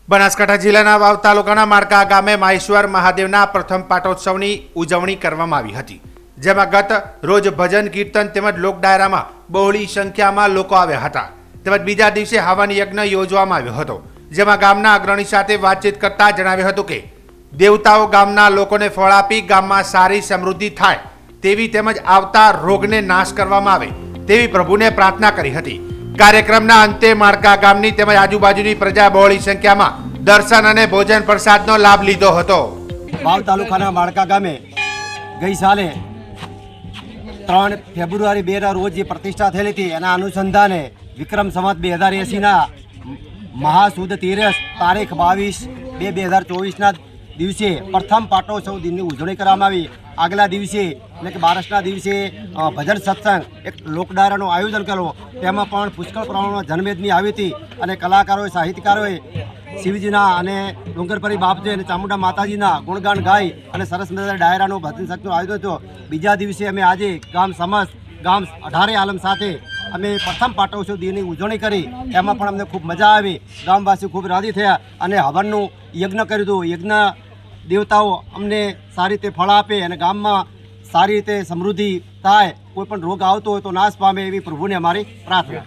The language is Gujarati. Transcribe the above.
બનાસકાંઠા જિલ્લાના વાવ તાલુકાના માળકા ગામે માહેશ્વર મહાદેવના પ્રથમ પાટોત્સવની ઉજવણી કરવામાં આવી હતી, જેમાં ગત રોજ ભજન કીર્તન તેમજ લોક ડાયરામાં બહોળી સંખ્યામાં લોકો આવ્યા હતા. તેમજ બીજા દિવસે હવન યજ્ઞ યોજવામાં આવ્યો હતો, જેમાં ગામના અગ્રણી સાથે વાતચીત કરતા જણાવ્યું હતું કે દેવતાઓ ગામના લોકોને ફળ આપી ગામમાં સારી સમૃદ્ધિ થાય તેવી તેમજ આવતા રોગને નાશ કરવામાં આવે તેવી પ્રભુને પ્રાર્થના કરી હતી. કાર્યક્રમના અંતે માળકા ગામની તેમજ આજુબાજુની પ્રજા બહોળી સંખ્યામાં દર્શન અને ભોજન પ્રસાદનો લાભ લીધો હતો. વાવ તાલુકાના માળકા ગામે ગઈ સાલે 3 ફેબ્રુઆરી 2 રોજ જે પ્રતિષ્ઠા થયેલી હતી એના અનુસંધાને વિક્રમ સંવત 2080ના મહાસુદ તેરસ તારીખ 22/2/2024ના દિવસે પ્રથમ પાટોત્સવ દિનની ઉજવણી કરવામાં આવી. આગલા દિવસે એટલે કે 12ના દિવસે ભજન સત્સંગ એક લોકડાયરાનું આયોજન કર્યું. તેમાં પણ પુષ્કળ પ્રમાણમાં જનમેદની આવી હતી અને કલાકારોએ સાહિત્યકારોએ શિવજીના અને ડુંગરપરી બાપજી અને ચામુંડા માતાજીના ગુણગાન ગાઈ અને સરસ મજાના ડાયરાનું ભજન સત્સંગનું આયોજન હતું. બીજા દિવસે અમે આજે ગામ 18 આલમ સાથે અમે પ્રથમ પાટોત્સવ દિનની ઉજવણી કરી. એમાં પણ અમને ખૂબ મજા આવી. ગામવાસીઓ ખૂબ રાજી થયા અને હવનનું યજ્ઞ કર્યું હતું. યજ્ઞ દેવતાઓ અમને સારી રીતે ફળ આપે અને ગામમાં સારી રીતે સમૃદ્ધિ થાય, કોઈ પણ રોગ આવતો હોય તો નાશ પામે એવી પ્રભુને અમારી પ્રાર્થના.